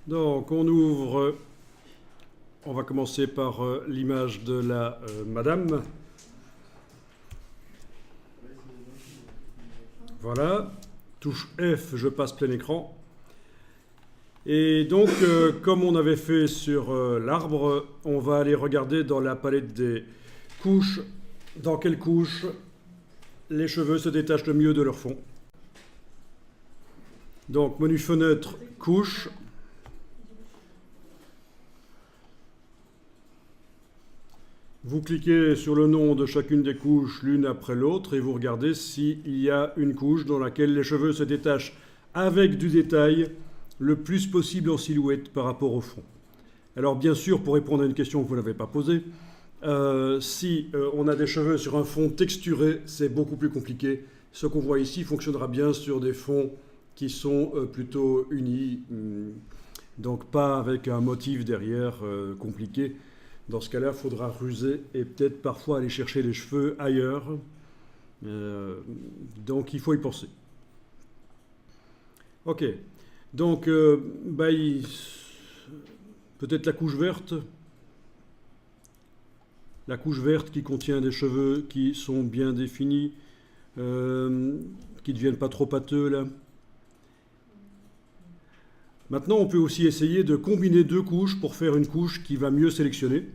Donc on ouvre, on va commencer par l'image de la madame. Voilà, touche F, je passe plein écran. Et donc, comme on avait fait sur l'arbre, on va aller regarder dans la palette des couches, dans quelle couche les cheveux se détachent le mieux de leur fond. Donc, menu fenêtre, couche. Vous cliquez sur le nom de chacune des couches l'une après l'autre et vous regardez s'il y a une couche dans laquelle les cheveux se détachent avec du détail le plus possible en silhouette par rapport au fond. Alors bien sûr, pour répondre à une question que vous n'avez pas posée, si on a des cheveux sur un fond texturé, c'est beaucoup plus compliqué. Ce qu'on voit ici fonctionnera bien sur des fonds qui sont plutôt unis, donc pas avec un motif derrière compliqué. Dans ce cas-là, il faudra ruser et peut-être parfois aller chercher les cheveux ailleurs. Donc il faut y penser. Ok. Donc, peut-être la couche verte. La couche verte qui contient des cheveux qui sont bien définis, qui ne deviennent pas trop pâteux là. Maintenant, on peut aussi essayer de combiner deux couches pour faire une couche qui va mieux sélectionner.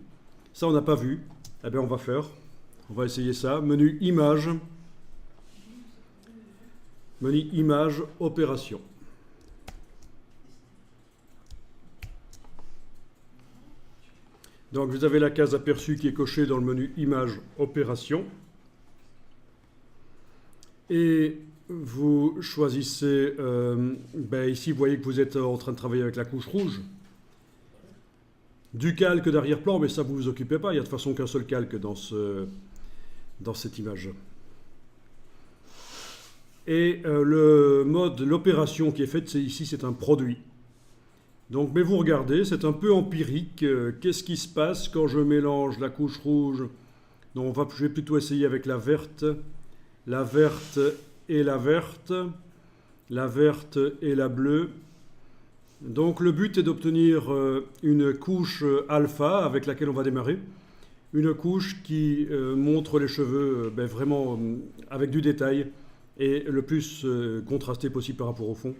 Ça, on n'a pas vu. Eh bien, on va faire. On va essayer ça. Menu Images. Menu Images, Opération. Donc, vous avez la case aperçue qui est cochée dans le menu Images, Opération. Et vous choisissez, ici vous voyez que vous êtes en train de travailler avec la couche rouge. Du calque d'arrière-plan, mais ça vous vous occupez pas, il n'y a de toute façon qu'un seul calque dans cette image. Et le mode, l'opération qui est faite, ici c'est un produit. Donc, mais vous regardez, c'est un peu empirique. Qu'est-ce qui se passe quand je mélange la couche rouge? Donc je vais plutôt essayer avec la verte et la verte et la bleue. Donc le but est d'obtenir une couche alpha avec laquelle on va démarrer. Une couche qui montre les cheveux vraiment avec du détail et le plus contrasté possible par rapport au fond.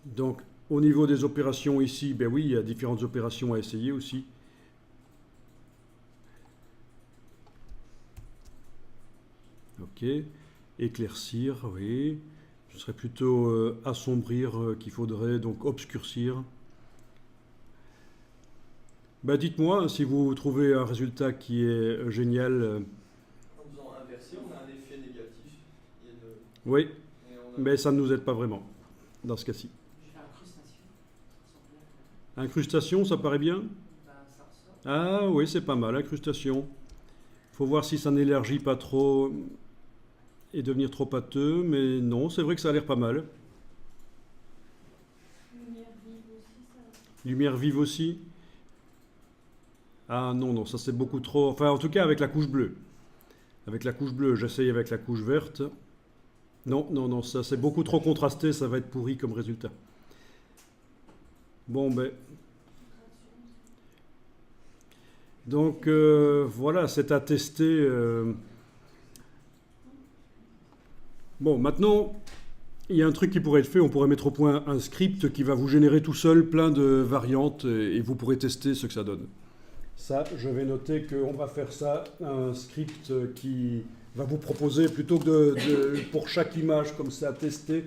Donc au niveau des opérations ici, oui, il y a différentes opérations à essayer aussi. Ok, éclaircir, oui. Ce serait plutôt assombrir qu'il faudrait, donc obscurcir. Dites-moi si vous trouvez un résultat qui est génial. En faisant inverser, on a un effet négatif. Oui, mais ça ne nous aide pas vraiment dans ce cas-ci. Incrustation, ça paraît bien? Ah oui, c'est pas mal, incrustation. Il faut voir si ça n'élargit pas trop et devenir trop pâteux, mais non, c'est vrai que ça a l'air pas mal. Lumière vive aussi, ça. Lumière vive aussi? Ah non, ça c'est beaucoup trop... Enfin, en tout cas, avec la couche bleue. Avec la couche bleue, j'essaye avec la couche verte. Non, ça c'est beaucoup trop contrasté, ça va être pourri comme résultat. Bon, donc, voilà, c'est à tester... Bon, maintenant, il y a un truc qui pourrait être fait. On pourrait mettre au point un script qui va vous générer tout seul plein de variantes et vous pourrez tester ce que ça donne. Ça, je vais noter qu'on va faire ça, un script qui va vous proposer, plutôt que pour chaque image comme ça à tester,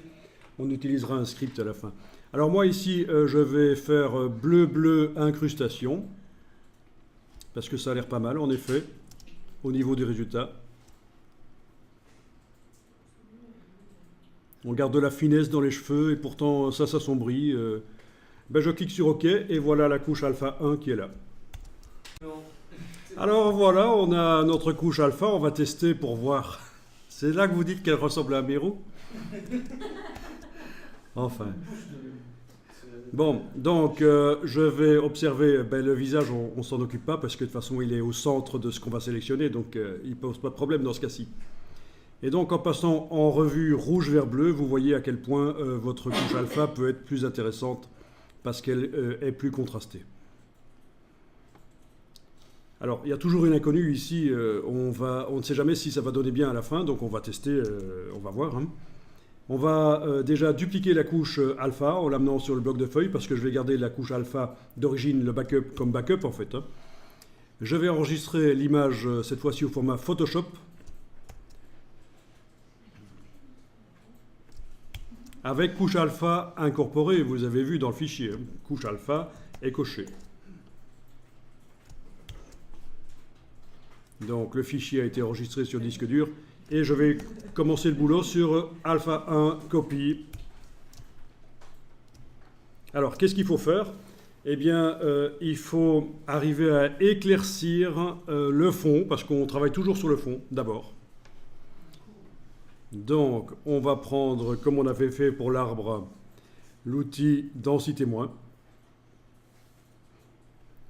on utilisera un script à la fin. Alors moi ici, je vais faire bleu incrustation, parce que ça a l'air pas mal en effet, au niveau des résultats. On garde de la finesse dans les cheveux et pourtant ça s'assombrit. Je clique sur OK et voilà la couche alpha 1 qui est là. Alors voilà, on a notre couche alpha, on va tester pour voir. C'est là que vous dites qu'elle ressemble à un Mérou? Enfin. Bon, donc je vais observer le visage, on s'en occupe pas parce que de toute façon il est au centre de ce qu'on va sélectionner, donc il ne pose pas de problème dans ce cas-ci. Et donc en passant en revue rouge vers bleu, vous voyez à quel point votre couche alpha peut être plus intéressante parce qu'elle est plus contrastée. Alors, il y a toujours une inconnue ici, on ne sait jamais si ça va donner bien à la fin, donc on va tester, on va voir. Hein. On va déjà dupliquer la couche alpha en l'amenant sur le bloc de feuilles, parce que je vais garder la couche alpha d'origine, le backup, comme backup en fait. Hein. Je vais enregistrer l'image, cette fois-ci au format Photoshop. Avec couche alpha incorporée, vous avez vu dans le fichier, hein, couche alpha est cochée. Donc le fichier a été enregistré sur disque dur et je vais commencer le boulot sur alpha 1 copie. Alors qu'est-ce qu'il faut faire? Eh bien il faut arriver à éclaircir le fond parce qu'on travaille toujours sur le fond d'abord. Donc on va prendre, comme on avait fait pour l'arbre, l'outil densité moins.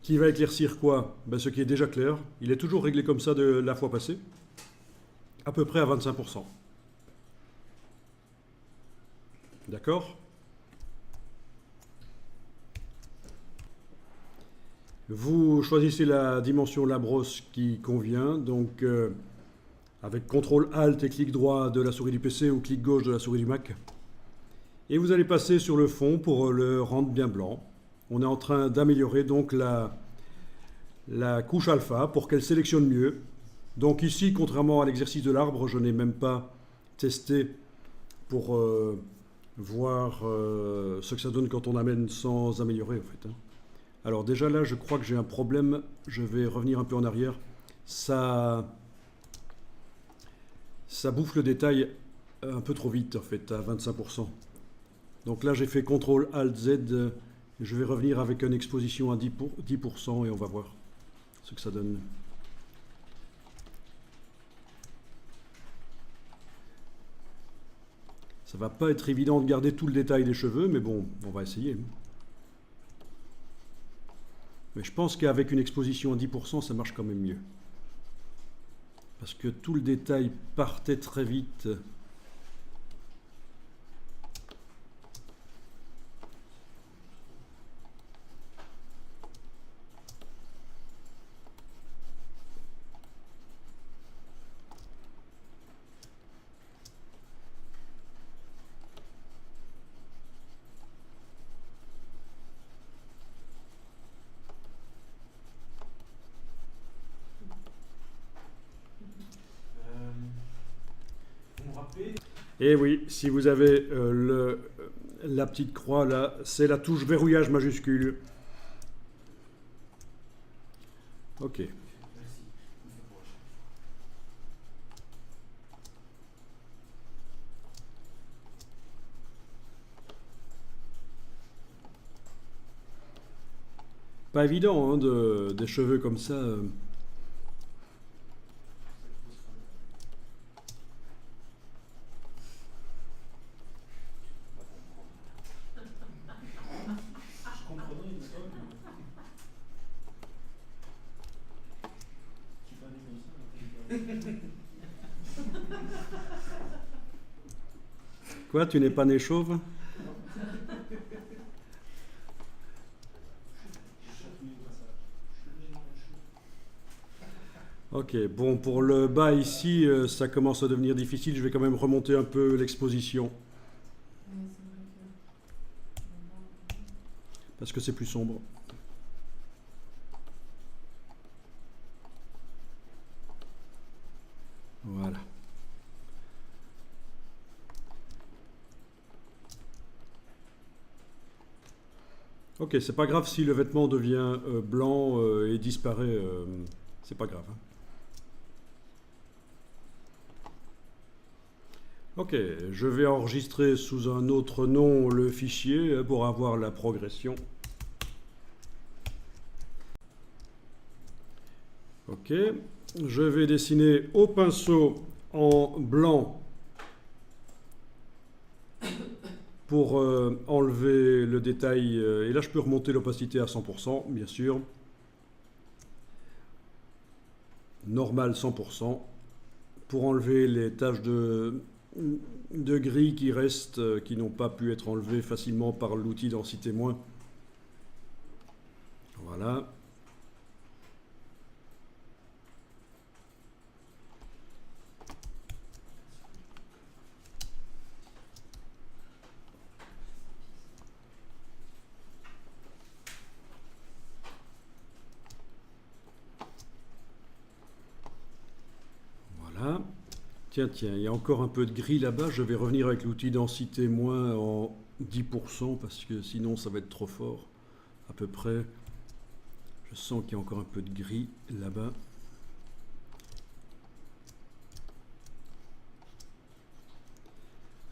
Qui va éclaircir quoi? Ben, ce qui est déjà clair. Il est toujours réglé comme ça de la fois passée, à peu près à 25%. D'accord? Vous choisissez la dimension Labros qui convient, donc avec CTRL ALT et clic droit de la souris du PC ou clic gauche de la souris du Mac. Et vous allez passer sur le fond pour le rendre bien blanc. On est en train d'améliorer donc la couche alpha pour qu'elle sélectionne mieux. Donc ici, contrairement à l'exercice de l'arbre, je n'ai même pas testé pour voir ce que ça donne quand on amène sans améliorer en fait. Hein. Alors déjà là, je crois que j'ai un problème. Je vais revenir un peu en arrière. Ça bouffe le détail un peu trop vite en fait, à 25%. Donc là, j'ai fait CTRL ALT Z. Je vais revenir avec une exposition à 10% et on va voir ce que ça donne. Ça va pas être évident de garder tout le détail des cheveux, mais bon, on va essayer. Mais je pense qu'avec une exposition à 10%, ça marche quand même mieux. Parce que tout le détail partait très vite. Et oui, si vous avez la petite croix là, c'est la touche verrouillage majuscule. Ok. Pas évident hein, des cheveux comme ça. Quoi, tu n'es pas né chauve? Ok, bon, pour le bas ici, ça commence à devenir difficile. Je vais quand même remonter un peu l'exposition. Parce que c'est plus sombre. Voilà. Ok, c'est pas grave si le vêtement devient blanc et disparaît, c'est pas grave. Hein. Ok, je vais enregistrer sous un autre nom le fichier pour avoir la progression. Ok, je vais dessiner au pinceau en blanc pour enlever le détail. Et là, je peux remonter l'opacité à 100%, bien sûr. Normal 100%. Pour enlever les taches de gris qui restent, qui n'ont pas pu être enlevées facilement par l'outil densité moins. Voilà. Voilà. Tiens, il y a encore un peu de gris là-bas. Je vais revenir avec l'outil densité moins en 10% parce que sinon ça va être trop fort. À peu près. Je sens qu'il y a encore un peu de gris là-bas.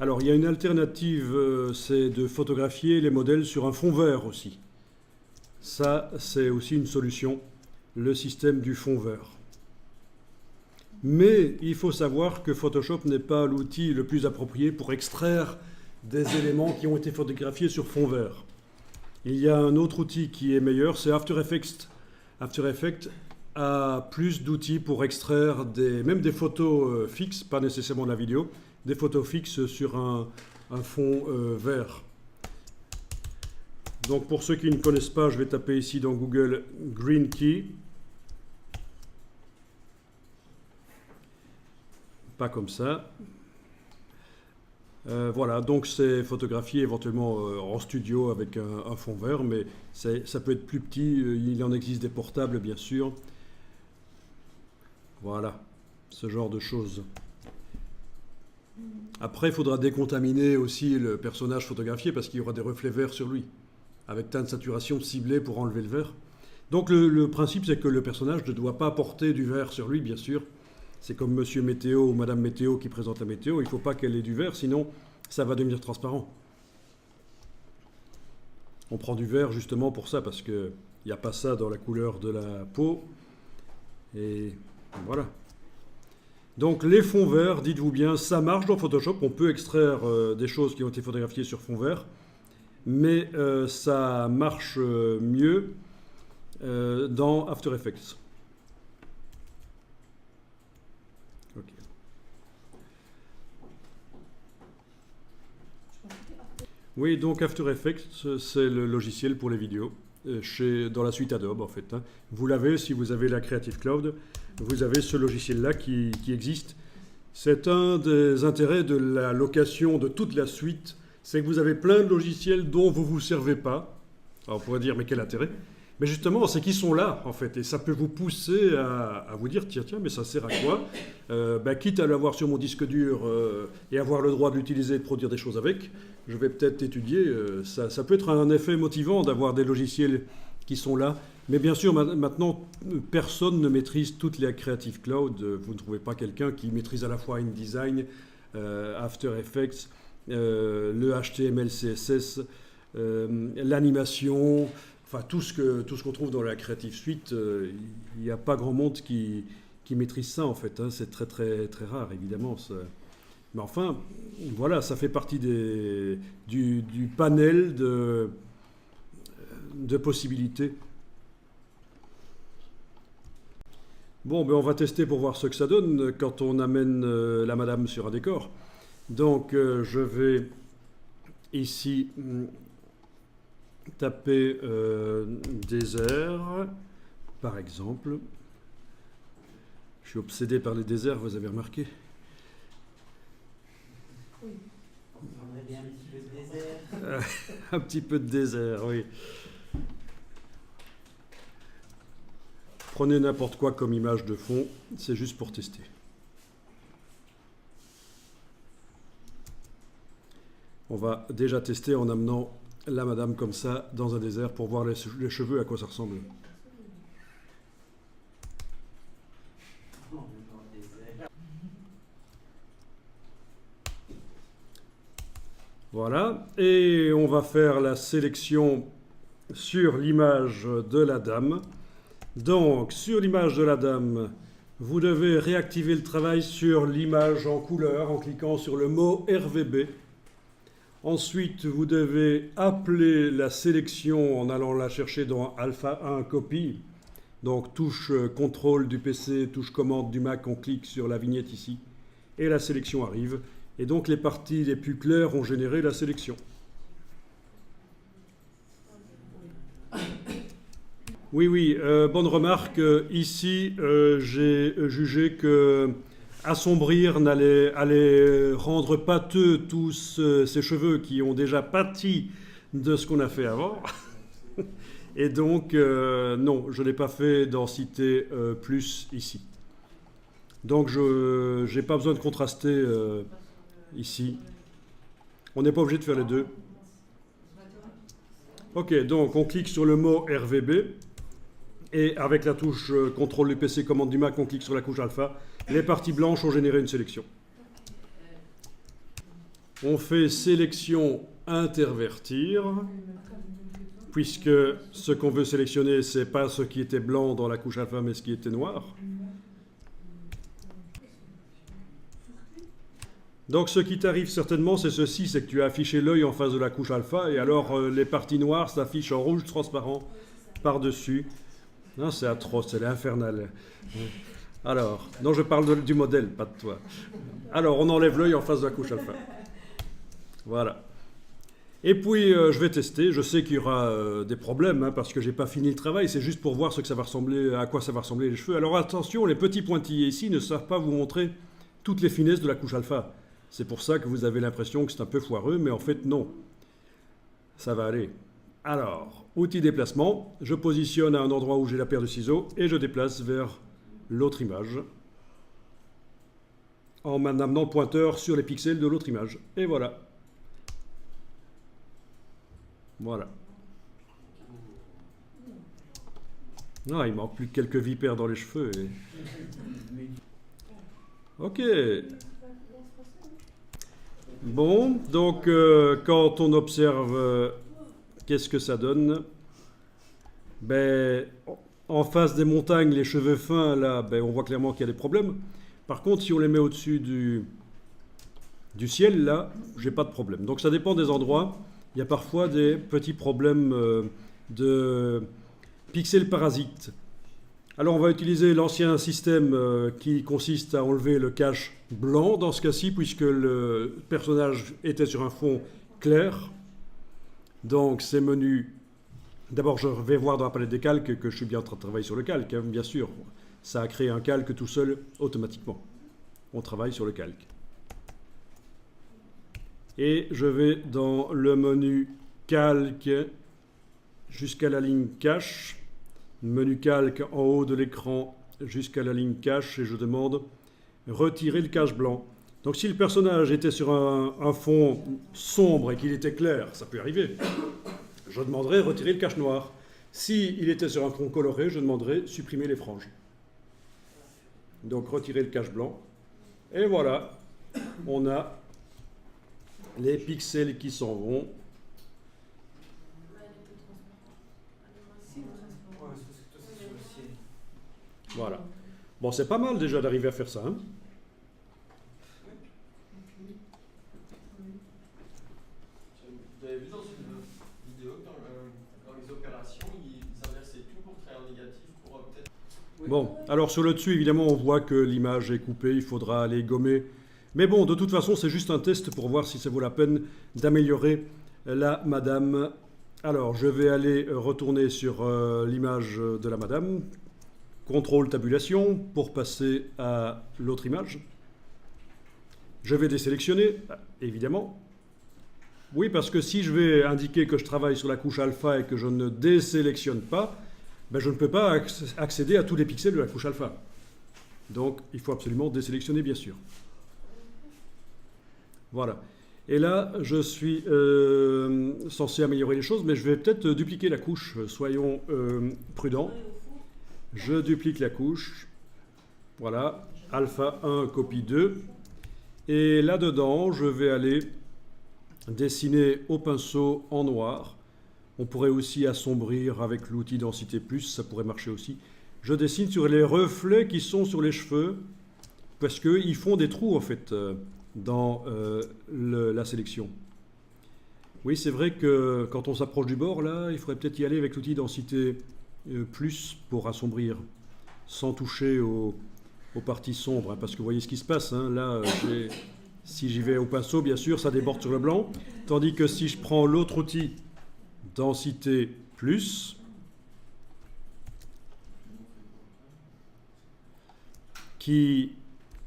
Alors, il y a une alternative, c'est de photographier les modèles sur un fond vert aussi. Ça, c'est aussi une solution, le système du fond vert. Mais il faut savoir que Photoshop n'est pas l'outil le plus approprié pour extraire des éléments qui ont été photographiés sur fond vert. Il y a un autre outil qui est meilleur, c'est After Effects. After Effects a plus d'outils pour extraire même des photos fixes, pas nécessairement de la vidéo, des photos fixes sur un fond vert. Donc pour ceux qui ne connaissent pas, je vais taper ici dans Google Green Key. Pas comme ça. Voilà, donc c'est photographié éventuellement en studio avec un fond vert, mais ça peut être plus petit, il en existe des portables bien sûr. Voilà, ce genre de choses. Après, il faudra décontaminer aussi le personnage photographié parce qu'il y aura des reflets verts sur lui, avec teinte de saturation ciblée pour enlever le vert. Donc le principe, c'est que le personnage ne doit pas porter du vert sur lui, bien sûr. C'est comme Monsieur Météo ou Madame Météo qui présente la météo, il ne faut pas qu'elle ait du vert, sinon ça va devenir transparent. On prend du vert justement pour ça, parce qu'il n'y a pas ça dans la couleur de la peau. Et voilà. Donc les fonds verts, dites-vous bien, ça marche dans Photoshop, on peut extraire des choses qui ont été photographiées sur fond vert, mais ça marche mieux dans After Effects. Ok. Oui, donc After Effects, c'est le logiciel pour les vidéos, dans la suite Adobe en fait. Vous l'avez si vous avez la Creative Cloud. Vous avez ce logiciel-là qui existe. C'est un des intérêts de la location de toute la suite, c'est que vous avez plein de logiciels dont vous ne vous servez pas. Alors on pourrait dire, mais quel intérêt? Mais justement, c'est qu'ils sont là, en fait, et ça peut vous pousser à vous dire, tiens, mais ça sert à quoi? Quitte à l'avoir sur mon disque dur et avoir le droit de l'utiliser et de produire des choses avec, je vais peut-être étudier. Ça peut être un effet motivant d'avoir des logiciels qui sont là. Mais bien sûr, maintenant, personne ne maîtrise toute la Creative Cloud. Vous ne trouvez pas quelqu'un qui maîtrise à la fois InDesign, After Effects, le HTML, CSS, l'animation, enfin tout ce qu'on trouve dans la Creative Suite. Il n'y a pas grand monde qui maîtrise ça, en fait. C'est très, très, très rare, évidemment. Mais enfin, voilà, ça fait partie du panel de possibilités. Bon, on va tester pour voir ce que ça donne quand on amène la madame sur un décor. Donc, je vais ici taper désert, par exemple. Je suis obsédé par les déserts, vous avez remarqué? Oui. On aimerait bien un petit peu de désert. Un petit peu de désert, oui. Prenez n'importe quoi comme image de fond, c'est juste pour tester. On va déjà tester en amenant la madame comme ça dans un désert pour voir les cheveux, à quoi ça ressemble. Voilà, et on va faire la sélection sur l'image de la dame. Donc, sur l'image de la dame, vous devez réactiver le travail sur l'image en couleur en cliquant sur le mot RVB. Ensuite, vous devez appeler la sélection en allant la chercher dans Alpha 1 Copy. Donc, touche contrôle du PC, touche commande du Mac, on clique sur la vignette ici. Et la sélection arrive. Et donc, les parties les plus claires ont généré la sélection. Oui, bonne remarque. Ici, j'ai jugé que assombrir allait rendre pâteux tous ces cheveux qui ont déjà pâti de ce qu'on a fait avant. Et donc, non, je n'ai pas fait densité plus ici. Donc, je n'ai pas besoin de contraster ici. On n'est pas obligé de faire les deux. Ok, donc on clique sur le mot RVB. Et avec la touche CTRL du PC, commande du Mac, on clique sur la couche alpha. Les parties blanches ont généré une sélection. On fait sélection intervertir, puisque ce qu'on veut sélectionner, ce n'est pas ce qui était blanc dans la couche alpha, mais ce qui était noir. Donc ce qui t'arrive certainement, c'est ceci, c'est que tu as affiché l'œil en face de la couche alpha, et alors les parties noires s'affichent en rouge transparent par-dessus. Non, c'est atroce, c'est infernal. Alors, non, je parle du modèle, pas de toi. Alors, on enlève l'œil en face de la couche alpha. Voilà. Et puis, je vais tester. Je sais qu'il y aura des problèmes, parce que je n'ai pas fini le travail. C'est juste pour voir ce que ça va ressembler, à quoi ça va ressembler les cheveux. Alors, attention, les petits pointillés ici ne savent pas vous montrer toutes les finesses de la couche alpha. C'est pour ça que vous avez l'impression que c'est un peu foireux, mais en fait, non. Ça va aller. Alors, outil déplacement, je positionne à un endroit où j'ai la paire de ciseaux et je déplace vers l'autre image en amenant le pointeur sur les pixels de l'autre image. Et voilà. Voilà. Non, il manque plus que quelques vipères dans les cheveux. Ok. Bon, donc quand on observe... qu'est-ce que ça donne? Ben, en face des montagnes, les cheveux fins, là, ben, on voit clairement qu'il y a des problèmes. Par contre, si on les met au-dessus du ciel, là, j'ai pas de problème. Donc ça dépend des endroits. Il y a parfois des petits problèmes de pixels parasites. Alors on va utiliser l'ancien système qui consiste à enlever le cache blanc, dans ce cas-ci, puisque le personnage était sur un fond clair. Donc ces menus, d'abord je vais voir dans la palette des calques que je suis bien en train de travailler sur le calque, hein, bien sûr. Ça a créé un calque tout seul automatiquement. On travaille sur le calque. Et je vais dans le menu calque jusqu'à la ligne cache. Menu calque en haut de l'écran jusqu'à la ligne cache et je demande retirer le cache blanc. Donc si le personnage était sur un fond sombre et qu'il était clair, ça peut arriver, je demanderai retirer le cache noir. Si il était sur un fond coloré, je demanderai supprimer les franges. Donc retirer le cache blanc. Et voilà, on a les pixels qui s'en vont. Voilà. Bon, c'est pas mal déjà d'arriver à faire ça, hein. Vous avez vu dans une vidéo que dans les opérations, ils inversaient tout pour créer un négatif pour peut-être... Bon, alors sur le dessus, évidemment, on voit que l'image est coupée, il faudra aller gommer. Mais bon, de toute façon, c'est juste un test pour voir si ça vaut la peine d'améliorer la madame. Alors, je vais aller retourner sur l'image de la madame. Contrôle tabulation pour passer à l'autre image. Je vais désélectionner, évidemment. Oui, parce que si je vais indiquer que je travaille sur la couche alpha et que je ne désélectionne pas, ben je ne peux pas accéder à tous les pixels de la couche alpha. Donc, il faut absolument désélectionner, bien sûr. Voilà. Et là, je suis censé améliorer les choses, mais je vais peut-être dupliquer la couche. Soyons prudents. Je duplique la couche. Voilà. Alpha 1, copie 2. Et là-dedans, je vais aller dessiner au pinceau en noir. On pourrait aussi assombrir avec l'outil densité plus, ça pourrait marcher aussi. Je dessine sur les reflets qui sont sur les cheveux, parce qu'ils font des trous en fait dans la sélection. Oui, c'est vrai que quand on s'approche du bord, là, il faudrait peut-être y aller avec l'outil densité plus pour assombrir, sans toucher aux parties sombres, hein, parce que vous voyez ce qui se passe, hein, là, si j'y vais au pinceau, bien sûr, ça déborde sur le blanc, tandis que si je prends l'autre outil, densité plus, qui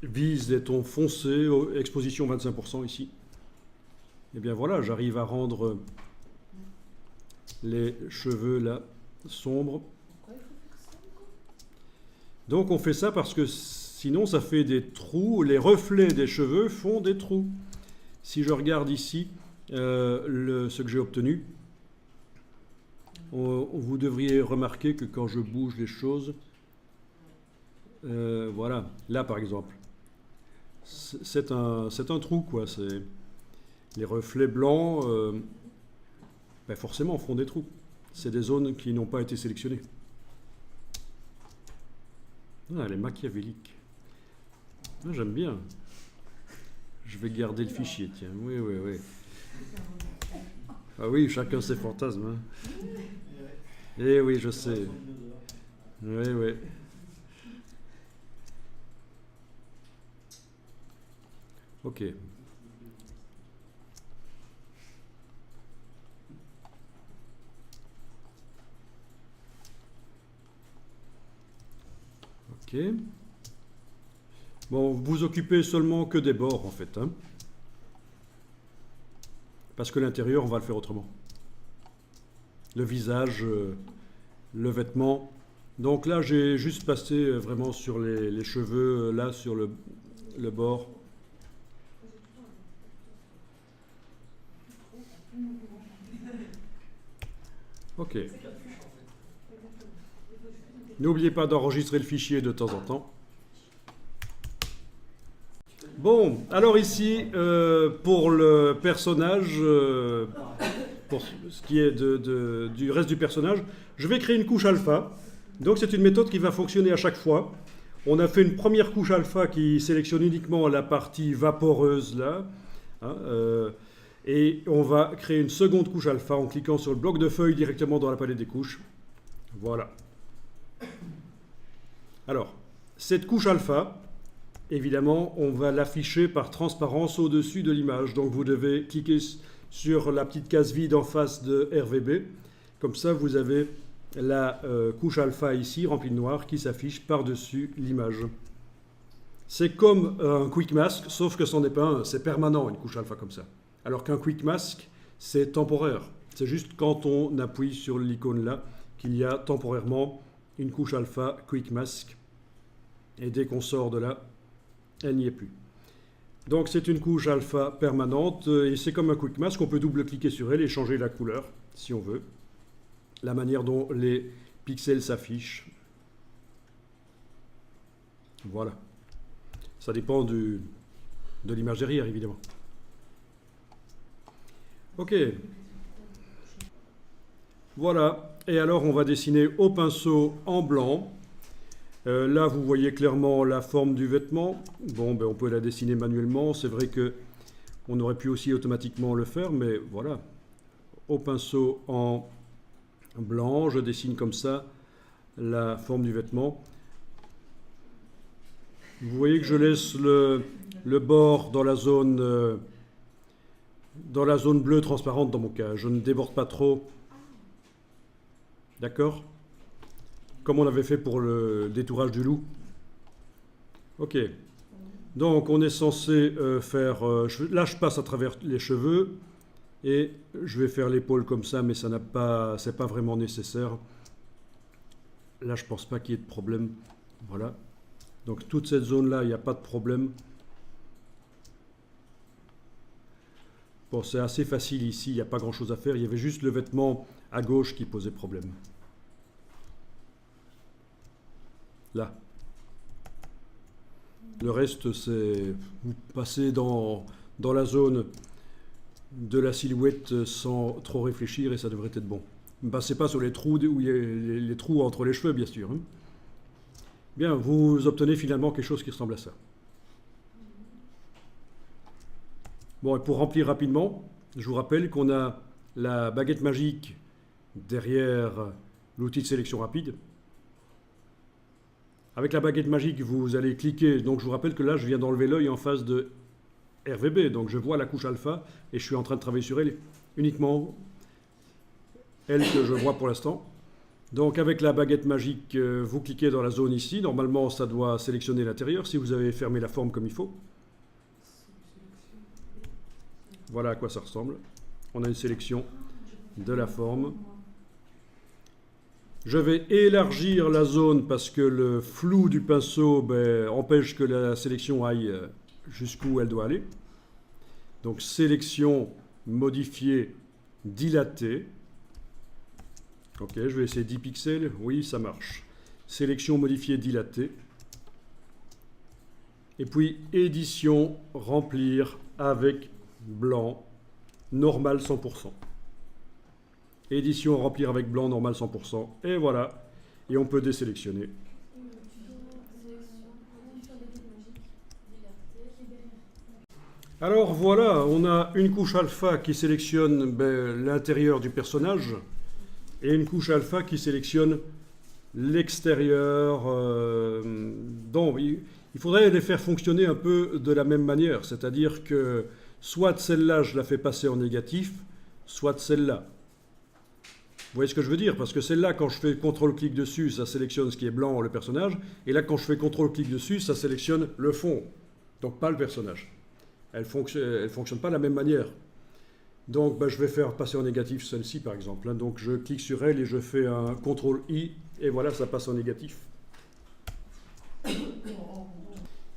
vise des tons foncés, exposition 25% ici. Et bien voilà, j'arrive à rendre les cheveux là sombres. Donc on fait ça parce que sinon ça fait des trous, les reflets des cheveux font des trous. Si je regarde ici ce que j'ai obtenu, vous devriez remarquer que quand je bouge les choses, voilà, là par exemple, c'est un trou quoi. C'est les reflets blancs, ben forcément font des trous. C'est des zones qui n'ont pas été sélectionnées. Ah, elle est machiavélique. Ah, j'aime bien. Je vais garder le fichier, tiens. Oui, oui, oui. Ah oui, chacun ses fantasmes. Hein. Eh oui, je sais. Oui, oui. Ok. Ok. Bon, vous occupez seulement que des bords en fait. Hein, parce que l'intérieur, on va le faire autrement. Le visage, le vêtement. Donc là, j'ai juste passé vraiment sur les cheveux, là, sur le bord. Ok. N'oubliez pas d'enregistrer le fichier de temps en temps. Bon, alors ici, pour le personnage, pour ce qui est du reste du personnage, je vais créer une couche alpha. Donc c'est une méthode qui va fonctionner à chaque fois. On a fait une première couche alpha qui sélectionne uniquement la partie vaporeuse là. Hein, et on va créer une seconde couche alpha en cliquant sur le bloc de feuilles directement dans la palette des couches. Voilà. Alors, cette couche alpha, évidemment, on va l'afficher par transparence au-dessus de l'image. Donc vous devez cliquer sur la petite case vide en face de RVB. Comme ça, vous avez la couche alpha ici, remplie de noir, qui s'affiche par-dessus l'image. C'est comme un quick mask, sauf que ce n'en est pas un, c'est permanent une couche alpha comme ça. Alors qu'un quick mask, c'est temporaire. C'est juste quand on appuie sur l'icône là qu'il y a temporairement une couche alpha quick mask. Et dès qu'on sort de là, elle n'y est plus. Donc c'est une couche alpha permanente et c'est comme un quick mask, on peut double-cliquer sur elle et changer la couleur si on veut. La manière dont les pixels s'affichent. Voilà. Ça dépend de l'image derrière, évidemment. Ok. Voilà. Et alors, on va dessiner au pinceau en blanc. Là, vous voyez clairement la forme du vêtement. Bon, ben, on peut la dessiner manuellement. C'est vrai que on aurait pu aussi automatiquement le faire, mais voilà. Au pinceau en blanc, je dessine comme ça la forme du vêtement. Vous voyez que je laisse le bord dans la zone bleue transparente dans mon cas. Je ne déborde pas trop. D'accord ? Comme on avait fait pour le détourage du loup. Ok. Donc on est censé faire... là je passe à travers les cheveux et je vais faire l'épaule comme ça, mais ça n'a pas, c'est pas vraiment nécessaire. Là je pense pas qu'il y ait de problème. Voilà. Donc toute cette zone-là, il n'y a pas de problème. Bon, c'est assez facile ici, il n'y a pas grand-chose à faire. Il y avait juste le vêtement à gauche qui posait problème. Là. Le reste, c'est vous passez dans la zone de la silhouette sans trop réfléchir et ça devrait être bon. Ne passez pas sur les trous où il y a les trous entre les cheveux, bien sûr. Hein. Bien, vous obtenez finalement quelque chose qui ressemble à ça. Bon, et pour remplir rapidement, je vous rappelle qu'on a la baguette magique derrière l'outil de sélection rapide. Avec la baguette magique, vous allez cliquer. Donc je vous rappelle que là, je viens d'enlever l'œil en face de RVB. Donc je vois la couche alpha et je suis en train de travailler sur elle. Uniquement elle que je vois pour l'instant. Donc avec la baguette magique, vous cliquez dans la zone ici. Normalement, ça doit sélectionner l'intérieur si vous avez fermé la forme comme il faut. Voilà à quoi ça ressemble. On a une sélection de la forme. Je vais élargir la zone parce que le flou du pinceau empêche que la sélection aille jusqu'où elle doit aller. Donc sélection, modifier, dilater. Ok, je vais essayer 10 pixels. Oui, ça marche. Sélection, modifier, dilater. Et puis édition, remplir avec blanc, normal 100%. Édition, remplir avec blanc, normal 100%. Et voilà. Et on peut désélectionner. Alors voilà, on a une couche alpha qui sélectionne l'intérieur du personnage et une couche alpha qui sélectionne l'extérieur. Donc il faudrait les faire fonctionner un peu de la même manière, c'est-à-dire que soit celle-là je la fais passer en négatif, soit celle-là. Vous voyez ce que je veux dire? Parce que celle-là, quand je fais CTRL-clic dessus, ça sélectionne ce qui est blanc, le personnage, et là, quand je fais CTRL-clic dessus, ça sélectionne le fond, donc pas le personnage. Elle fonctionne pas de la même manière. Donc je vais faire passer en négatif celle-ci par exemple. Donc je clique sur elle et je fais un CTRL-I et voilà, ça passe en négatif.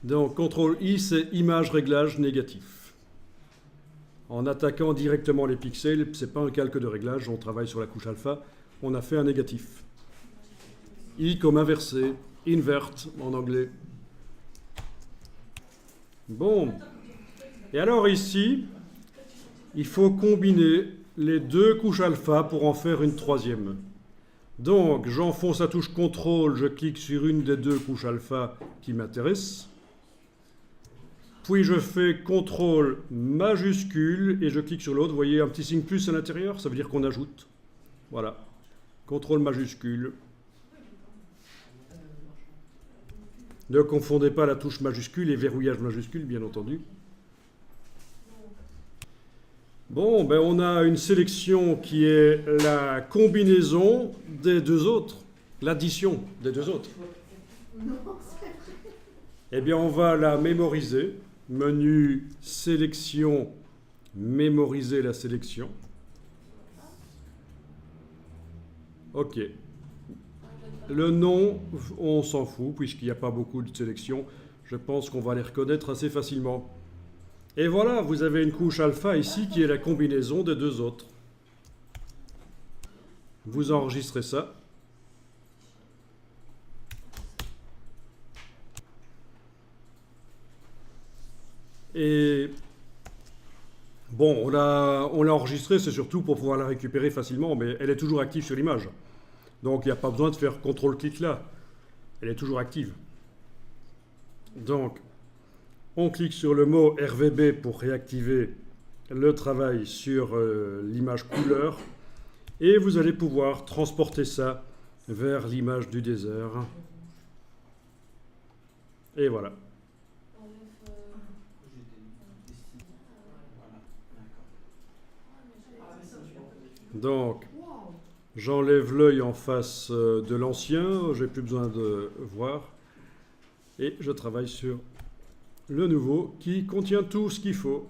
Donc CTRL-I, c'est image réglage négatif. En attaquant directement les pixels, c'est pas un calque de réglage, on travaille sur la couche alpha, on a fait un négatif. I comme inversé, invert en anglais. Bon. Et alors ici, il faut combiner les deux couches alpha pour en faire une troisième. Donc, j'enfonce la touche CTRL, je clique sur une des deux couches alpha qui m'intéresse. Puis je fais CTRL majuscule et je clique sur l'autre. Vous voyez un petit signe plus à l'intérieur, ça veut dire qu'on ajoute. Voilà. CTRL majuscule. Ne confondez pas la touche majuscule et verrouillage majuscule, bien entendu. Bon, on a une sélection qui est la combinaison des deux autres, l'addition des deux autres. Eh bien, on va la mémoriser. Menu sélection, mémoriser la sélection. OK. Le nom, on s'en fout, puisqu'il n'y a pas beaucoup de sélections. Je pense qu'on va les reconnaître assez facilement. Et voilà, vous avez une couche alpha ici qui est la combinaison des deux autres. Vous enregistrez ça. Et bon, on l'a enregistrée, c'est surtout pour pouvoir la récupérer facilement, mais elle est toujours active sur l'image. Donc il n'y a pas besoin de faire CTRL-clic là. Elle est toujours active. Donc, on clique sur le mot RVB pour réactiver le travail sur l'image couleur. Et vous allez pouvoir transporter ça vers l'image du désert. Et voilà. Donc, j'enlève l'œil en face de l'ancien, j'ai plus besoin de voir. Et je travaille sur le nouveau qui contient tout ce qu'il faut.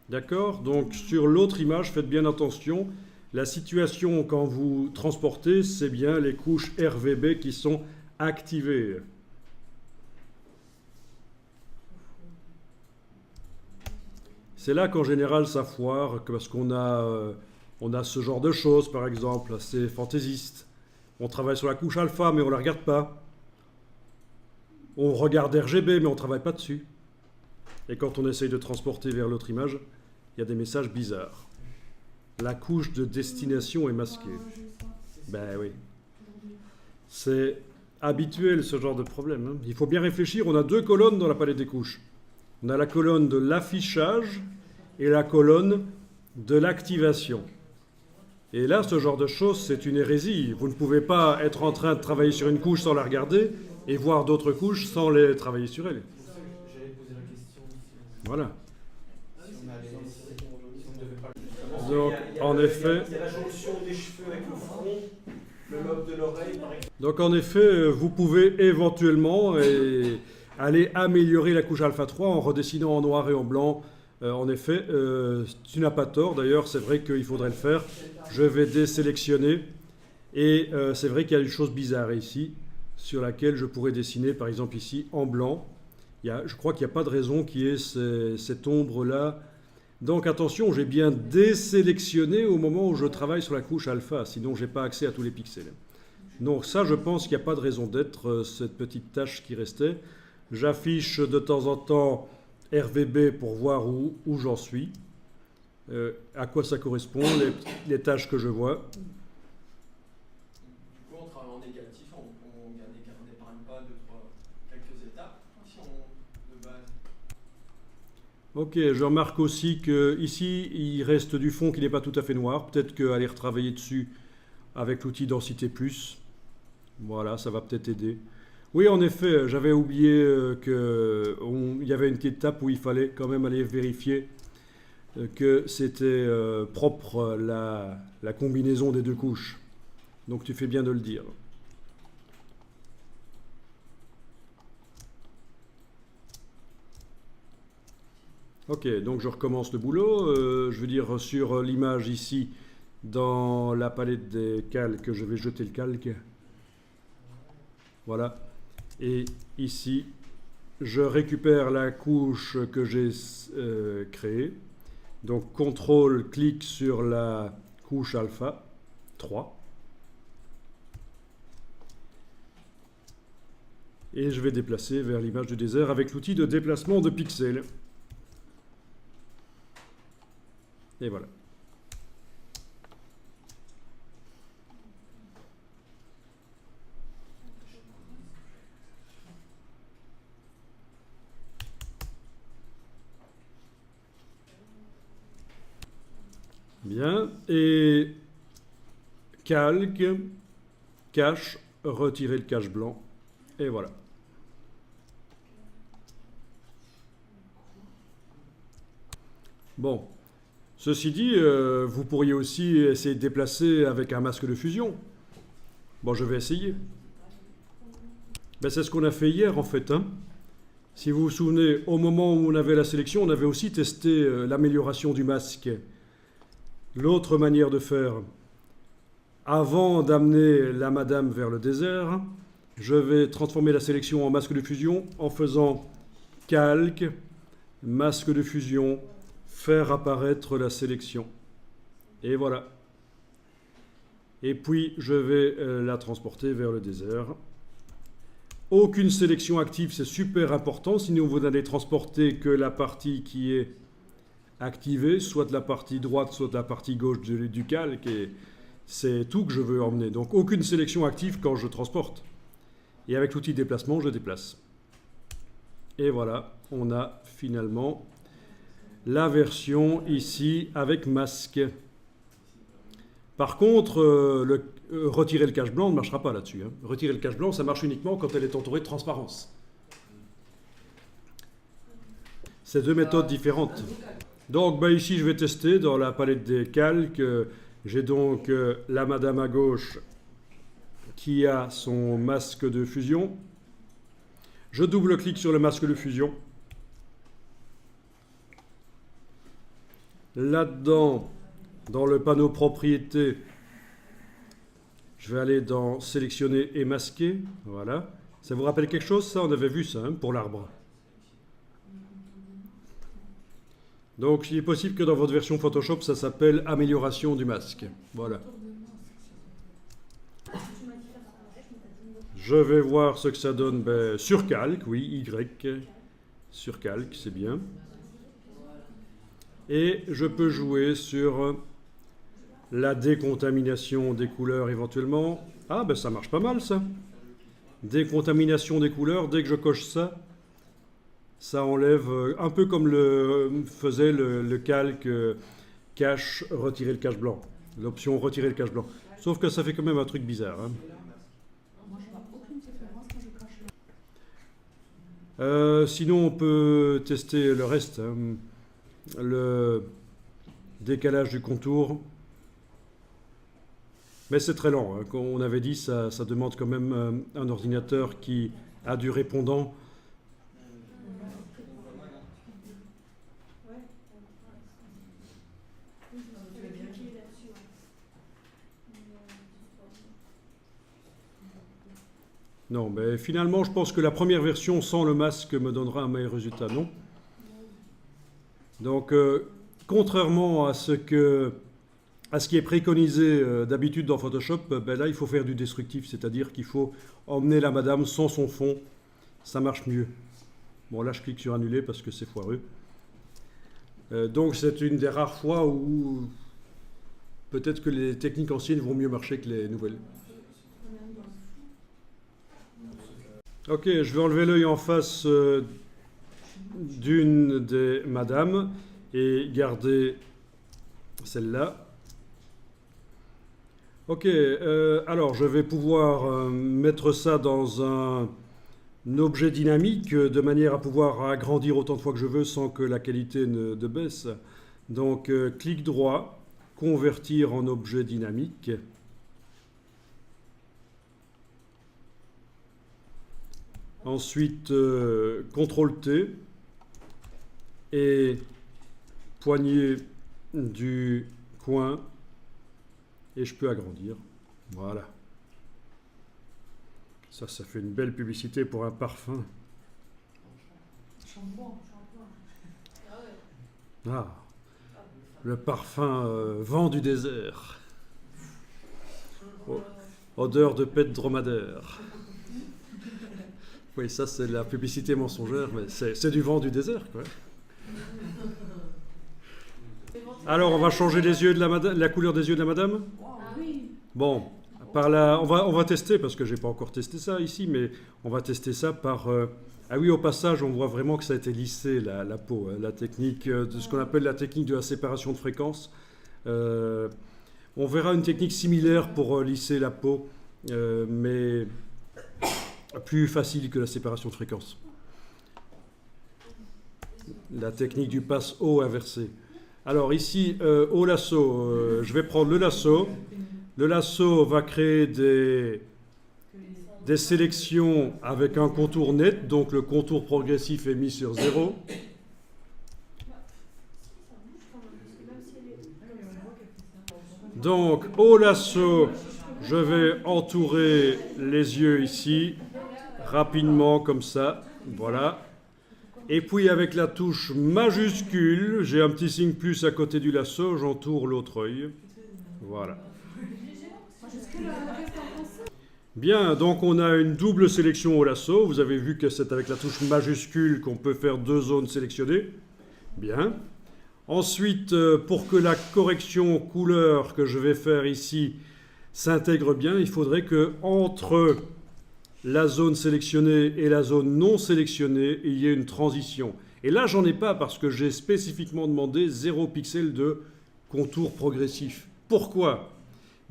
D'accord? Donc, sur l'autre image, faites bien attention. La situation, quand vous transportez, c'est bien les couches RVB qui sont activées. C'est là qu'en général ça foire, parce qu'on a ce genre de choses, par exemple, assez fantaisiste. On travaille sur la couche alpha, mais on ne la regarde pas. On regarde RGB, mais on ne travaille pas dessus. Et quand on essaye de transporter vers l'autre image, il y a des messages bizarres. La couche de destination est masquée. Ben oui. C'est habituel ce genre de problème, hein. Il faut bien réfléchir, on a deux colonnes dans la palette des couches. On a la colonne de l'affichage et la colonne de l'activation. Et là, ce genre de choses, c'est une hérésie. Vous ne pouvez pas être en train de travailler sur une couche sans la regarder et voir d'autres couches sans les travailler sur elles. J'allais poser la question. Voilà. Si on devait pas Donc, en effet... Il y a la jonction des cheveux avec le front, le lobe de l'oreille, par exemple. Donc en effet, vous pouvez éventuellement aller améliorer la couche alpha 3 en redessinant en noir et en blanc. En effet, tu n'as pas tort. D'ailleurs, c'est vrai qu'il faudrait le faire. Je vais désélectionner. Et c'est vrai qu'il y a une chose bizarre ici, sur laquelle je pourrais dessiner, par exemple ici, en blanc. Je crois qu'il n'y a pas de raison qu'il y ait cette ombre-là. Donc attention, j'ai bien désélectionné au moment où je travaille sur la couche alpha, sinon je n'ai pas accès à tous les pixels. Donc ça, je pense qu'il n'y a pas de raison d'être, cette petite tâche qui restait. J'affiche de temps en temps RVB pour voir où j'en suis, à quoi ça correspond, les tâches que je vois. Du coup, en travaillant en négatif, on n'épargne pas quelques étapes si on, de base. Ok, je remarque aussi qu'ici, il reste du fond qui n'est pas tout à fait noir. Peut-être qu'aller retravailler dessus avec l'outil Densité Plus, voilà, ça va peut-être aider. Oui, en effet, j'avais oublié qu'il y avait une petite étape où il fallait quand même aller vérifier que c'était propre la combinaison des deux couches. Donc tu fais bien de le dire. Ok, donc je recommence le boulot. Je veux dire, sur l'image ici, dans la palette des calques, je vais jeter le calque. Voilà. Et ici, je récupère la couche que j'ai créée. Donc, CTRL, clic sur la couche alpha 3. Et je vais déplacer vers l'image du désert avec l'outil de déplacement de pixels. Et voilà. Bien. Et calque, cache, retirer le cache blanc. Et voilà. Bon. Ceci dit, vous pourriez aussi essayer de déplacer avec un masque de fusion. Bon, je vais essayer. Ben, c'est ce qu'on a fait hier, en fait. Hein. Si vous vous souvenez, au moment où on avait la sélection, on avait aussi testé l'amélioration du masque. L'autre manière de faire, avant d'amener la madame vers le désert, je vais transformer la sélection en masque de fusion en faisant calque, masque de fusion, faire apparaître la sélection. Et voilà. Et puis, je vais la transporter vers le désert. Aucune sélection active, c'est super important, sinon vous n'allez transporter que la partie qui est activée, soit de la partie droite, soit de la partie gauche du calque, et c'est tout que je veux emmener. Donc, aucune sélection active quand je transporte. Et avec l'outil déplacement, je déplace. Et voilà, on a finalement la version ici avec masque. Par contre, retirer le cache blanc ne marchera pas là-dessus. Hein. Retirer le cache blanc, ça marche uniquement quand elle est entourée de transparence. C'est deux méthodes différentes. Donc ici, je vais tester dans la palette des calques. J'ai donc la madame à gauche qui a son masque de fusion. Je double-clique sur le masque de fusion. Là-dedans, dans le panneau propriétés, je vais aller dans sélectionner et masquer. Voilà. Ça vous rappelle quelque chose, ça? On avait vu ça hein, pour l'arbre. Donc, il est possible que dans votre version Photoshop, ça s'appelle amélioration du masque. Voilà. Je vais voir ce que ça donne sur calque, oui, Y. Sur calque, c'est bien. Et je peux jouer sur la décontamination des couleurs éventuellement. Ah, ça marche pas mal, ça. Décontamination des couleurs, dès que je coche ça, ça enlève, un peu comme le faisait le calque cache, retirer le cache blanc. L'option retirer le cache blanc. Sauf que ça fait quand même un truc bizarre. Hein. Sinon, on peut tester le reste. Hein. décalage du contour. Mais c'est très lent, hein. Comme on avait dit, ça demande quand même un ordinateur qui a du répondant. Non, mais finalement, je pense que la première version sans le masque me donnera un meilleur résultat, non? Donc, contrairement à ce qui est préconisé d'habitude dans Photoshop, ben là, il faut faire du destructif, c'est-à-dire qu'il faut emmener la madame sans son fond. Ça marche mieux. Bon, là, je clique sur annuler parce que c'est foireux. Donc, c'est une des rares fois où peut-être que les techniques anciennes vont mieux marcher que les nouvelles. Ok, je vais enlever l'œil en face d'une des madames et garder celle-là. Ok, alors je vais pouvoir mettre ça dans un objet dynamique de manière à pouvoir agrandir autant de fois que je veux sans que la qualité ne baisse. Donc clic droit, convertir en objet dynamique. Ensuite, CTRL-T et poignée du coin et je peux agrandir. Voilà. Ça fait une belle publicité pour un parfum. Ah, le parfum vent du désert. Odeur de pet dromadaire. Oui, ça c'est la publicité mensongère, mais c'est du vent du désert, quoi. Alors, on va changer les yeux de la couleur des yeux de la madame. Bon, on va tester, parce que je n'ai pas encore testé ça ici, mais on va tester ça par... Ah oui, au passage, on voit vraiment que ça a été lissé, la peau, hein, la technique de ce qu'on appelle la technique de la séparation de fréquences. On verra une technique similaire pour lisser la peau, mais plus facile que la séparation de fréquences. La technique du passe haut inversé. Alors ici, au lasso, je vais prendre le lasso. Le lasso va créer des sélections avec un contour net, donc le contour progressif est mis sur 0. Donc au lasso, je vais entourer les yeux ici, rapidement comme ça, voilà. Et puis avec la touche majuscule, j'ai un petit signe plus à côté du lasso, j'entoure l'autre œil. Voilà. Bien, donc on a une double sélection au lasso. Vous avez vu que c'est avec la touche majuscule qu'on peut faire 2 zones sélectionnées. Bien. Ensuite, pour que la correction couleur que je vais faire ici s'intègre bien, il faudrait que entre la zone sélectionnée et la zone non sélectionnée, il y ait une transition. Et là, j'en ai pas parce que j'ai spécifiquement demandé 0 pixels de contour progressif. Pourquoi ?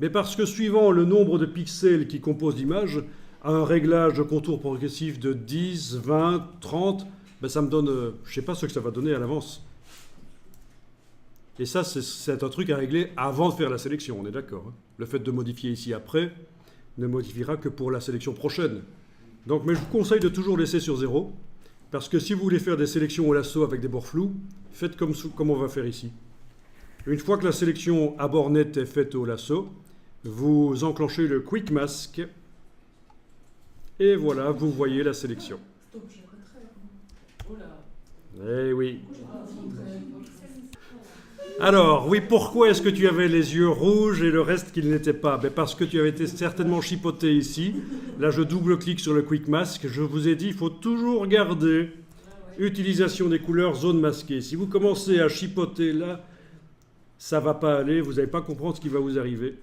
Mais parce que suivant le nombre de pixels qui composent l'image, un réglage de contour progressif de 10, 20, 30, ben ça me donne... je ne sais pas ce que ça va donner à l'avance. Et ça, c'est un truc à régler avant de faire la sélection, on est d'accord, hein. Le fait de modifier ici après ne modifiera que pour la sélection prochaine. Donc, mais je vous conseille de toujours laisser sur 0, parce que si vous voulez faire des sélections au lasso avec des bords flous, faites comme on va faire ici. Une fois que la sélection à bord net est faite au lasso, vous enclenchez le Quick Mask et voilà, vous voyez la sélection. Eh oui. Alors, oui, pourquoi est-ce que tu avais les yeux rouges et le reste qui n'était pas? Ben parce que tu avais été certainement chipoté ici. Là, je double-clique sur le Quick Mask. Je vous ai dit, il faut toujours garder utilisation des couleurs zone masquée. Si vous commencez à chipoter là, ça ne va pas aller, vous n'allez pas comprendre ce qui va vous arriver.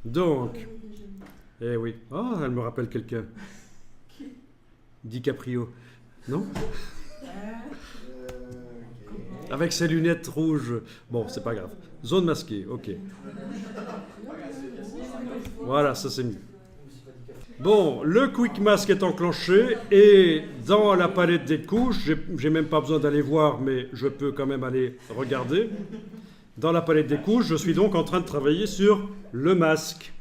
Donc, eh oui. Ah, elle me rappelle quelqu'un. DiCaprio. Non? Avec ses lunettes rouges. Bon, c'est pas grave. Zone masquée, ok. Voilà, ça c'est mieux. Bon, le Quick Mask est enclenché et dans la palette des couches, j'ai même pas besoin d'aller voir, mais je peux quand même aller regarder. Dans la palette des couches, je suis donc en train de travailler sur le masque.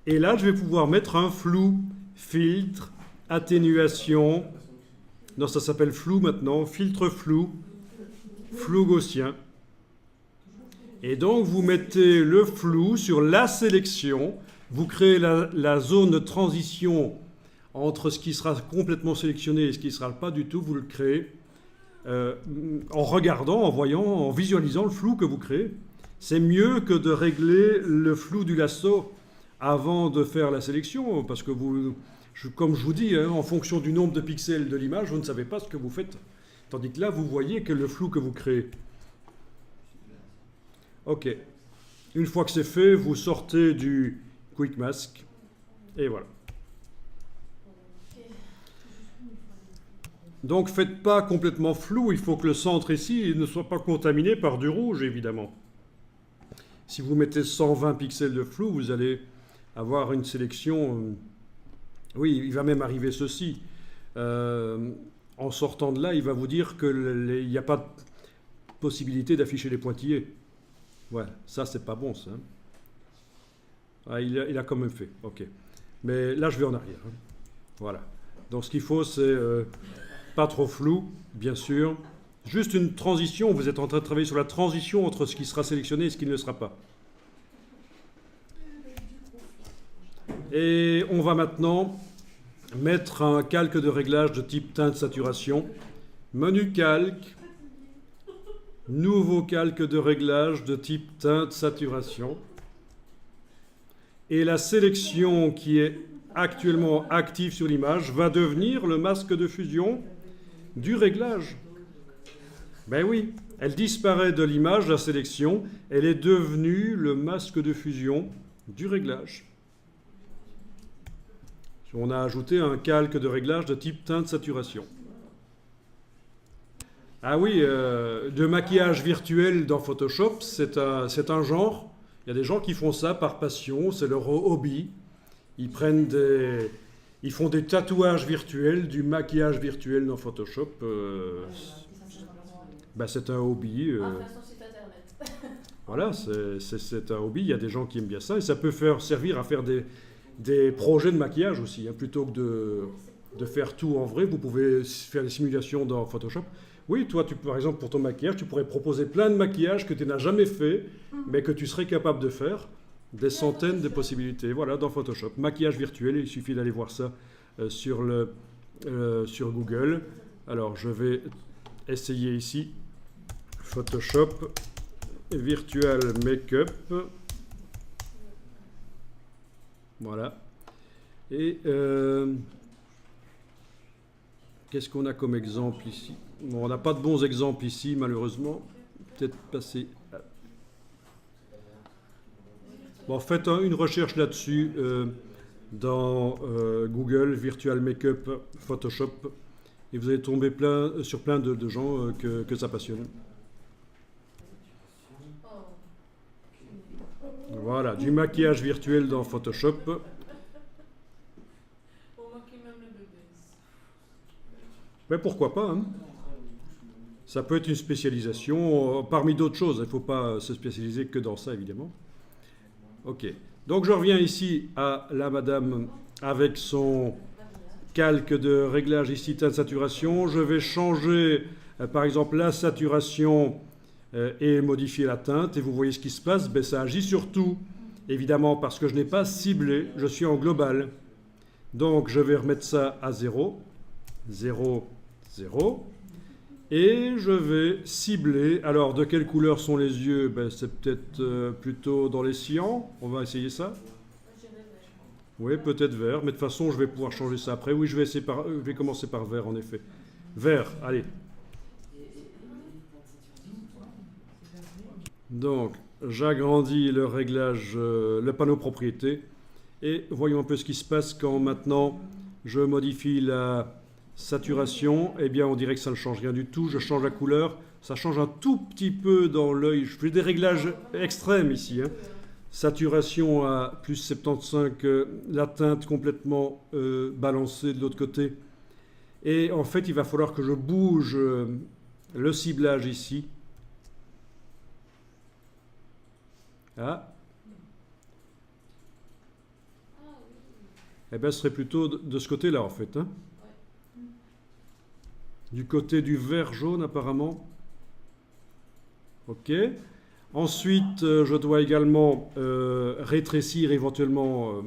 Et là, je vais pouvoir mettre un flou, filtre, atténuation. Non, ça s'appelle flou maintenant, filtre flou, flou gaussien. Et donc, vous mettez le flou sur la sélection. Vous créez la zone de transition entre ce qui sera complètement sélectionné et ce qui ne sera pas du tout. Vous le créez en regardant, en voyant, en visualisant le flou que vous créez. C'est mieux que de régler le flou du lasso avant de faire la sélection, parce que comme je vous dis, hein, en fonction du nombre de pixels de l'image, vous ne savez pas ce que vous faites. Tandis que là, vous voyez que le flou que vous créez. OK. Une fois que c'est fait, vous sortez du Quick Mask. Et voilà. Donc, faites pas complètement flou. Il faut que le centre ici ne soit pas contaminé par du rouge, évidemment. Si vous mettez 120 pixels de flou, vous allez avoir une sélection... oui, il va même arriver ceci. En sortant de là, il va vous dire qu'il n'y a pas de possibilité d'afficher les pointillés. Ouais, ça, c'est pas bon, ça. Ah, il a quand même fait, ok. Mais là, je vais en arrière. Hein. Voilà. Donc, ce qu'il faut, c'est pas trop flou, bien sûr. Juste une transition. Vous êtes en train de travailler sur la transition entre ce qui sera sélectionné et ce qui ne le sera pas. Et on va maintenant mettre un calque de réglage de type teinte saturation. Menu calque. Nouveau calque de réglage de type teinte saturation. Et la sélection qui est actuellement active sur l'image va devenir le masque de fusion du réglage. Ben oui, elle disparaît de l'image, la sélection, elle est devenue le masque de fusion du réglage. On a ajouté un calque de réglage de type teinte saturation. Ah oui, de maquillage virtuel dans Photoshop, c'est un genre. Il y a des gens qui font ça par passion, c'est leur hobby. Ils font des tatouages virtuels, du maquillage virtuel dans Photoshop. C'est un hobby. Voilà, c'est un hobby. Il y a des gens qui aiment bien ça et ça peut servir à faire des projets de maquillage aussi. Hein. Plutôt que de faire tout en vrai, vous pouvez faire des simulations dans Photoshop. Oui, toi, par exemple, pour ton maquillage, tu pourrais proposer plein de maquillages que tu n'as jamais fait, mais que tu serais capable de faire. Des centaines de possibilités. Voilà, dans Photoshop. Maquillage virtuel, il suffit d'aller voir ça sur Google. Alors, je vais essayer ici. Photoshop Virtual Makeup. Voilà. Et qu'est-ce qu'on a comme exemple ici? Bon, on n'a pas de bons exemples ici, malheureusement. Peut-être passer... Bon, faites une recherche là-dessus dans Google, Virtual Makeup Photoshop, et vous allez tomber sur plein de gens que ça passionne. Voilà, du maquillage virtuel dans Photoshop. Mais pourquoi pas, hein? Ça peut être une spécialisation parmi d'autres choses. Il ne faut pas se spécialiser que dans ça, évidemment. Ok. Donc, je reviens ici à la madame avec son calque de réglage ici, teinte saturation. Je vais changer, par exemple, la saturation et modifier la teinte. Et vous voyez ce qui se passe. Ben, ça agit sur tout, évidemment, parce que je n'ai pas ciblé. Je suis en global. Donc, je vais remettre ça à 0. 0, 0. Et je vais cibler. Alors, de quelle couleur sont les yeux? Ben, c'est peut-être plutôt dans les cyans. On va essayer ça. Oui, peut-être vert. Mais de toute façon, je vais pouvoir changer ça après. Oui, je vais commencer par vert, en effet. Vert, allez. Donc, j'agrandis le réglage, le panneau propriété. Et voyons un peu ce qui se passe quand maintenant je modifie la saturation. Eh bien, on dirait que ça ne change rien du tout. Je change la couleur. Ça change un tout petit peu dans l'œil. Je fais des réglages extrêmes ici. Hein. Saturation à plus 75, la teinte complètement balancée de l'autre côté. Et en fait, il va falloir que je bouge le ciblage ici. Ah. Eh bien, ce serait plutôt de ce côté-là, en fait. Hein. Du côté du vert jaune, apparemment. OK. Ensuite, je dois également rétrécir éventuellement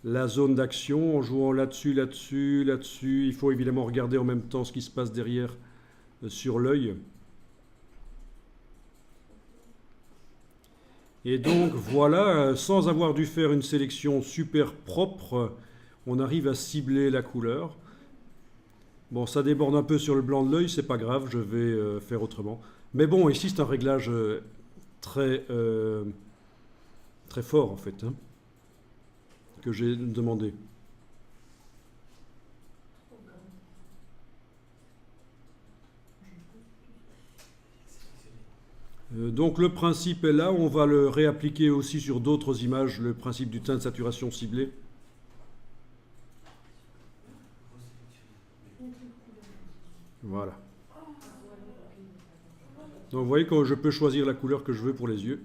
la zone d'action en jouant là-dessus, là-dessus, là-dessus. Il faut évidemment regarder en même temps ce qui se passe derrière sur l'œil. Et donc voilà, sans avoir dû faire une sélection super propre, on arrive à cibler la couleur. Bon, ça déborde un peu sur le blanc de l'œil, c'est pas grave, je vais faire autrement. Mais bon, ici c'est un réglage très fort en fait, hein, que j'ai demandé. Donc le principe est là, on va le réappliquer aussi sur d'autres images, le principe du teint de saturation ciblé. Voilà. Donc vous voyez que je peux choisir la couleur que je veux pour les yeux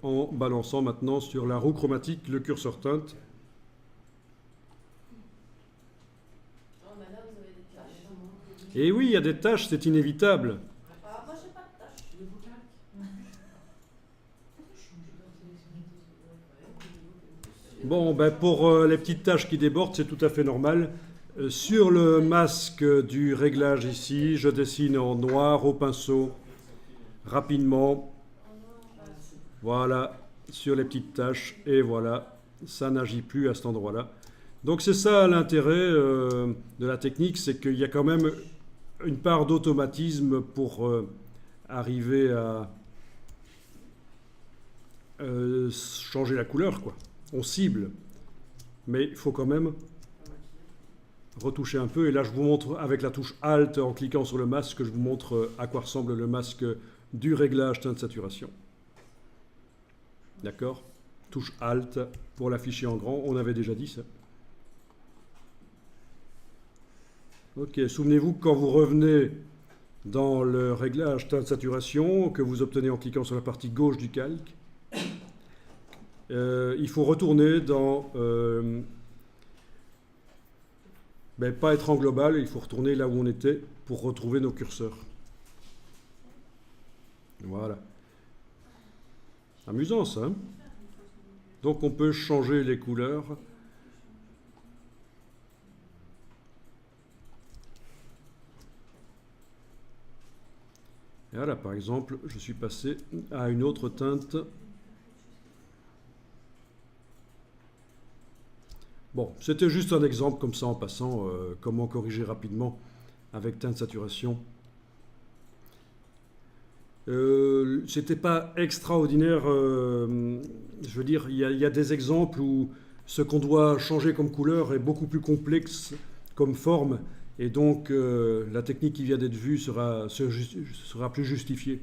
en balançant maintenant sur la roue chromatique le curseur teinte. Et oui, il y a des taches, c'est inévitable. Bon, ben pour les petites taches qui débordent, c'est tout à fait normal. Sur le masque du réglage ici, je dessine en noir au pinceau, rapidement. Voilà, sur les petites taches, et voilà, ça n'agit plus à cet endroit-là. Donc c'est ça l'intérêt de la technique, c'est qu'il y a quand même une part d'automatisme pour arriver à changer la couleur, quoi. On cible, mais il faut quand même retoucher un peu. Et là, je vous montre avec la touche Alt, en cliquant sur le masque, je vous montre à quoi ressemble le masque du réglage teinte saturation. D'accord? Touche Alt pour l'afficher en grand, on avait déjà dit ça. Ok, souvenez-vous que quand vous revenez dans le réglage teinte saturation, que vous obtenez en cliquant sur la partie gauche du calque, il faut retourner dans pas écran global, il faut retourner là où on était pour retrouver nos curseurs. Voilà. Amusant ça, hein? Donc on peut changer les couleurs. Et voilà, par exemple, je suis passé à une autre teinte. Bon, c'était juste un exemple comme ça en passant, comment corriger rapidement avec teinte saturation. C'était pas extraordinaire, je veux dire, il y a des exemples où ce qu'on doit changer comme couleur est beaucoup plus complexe comme forme, et donc la technique qui vient d'être vue sera plus justifiée.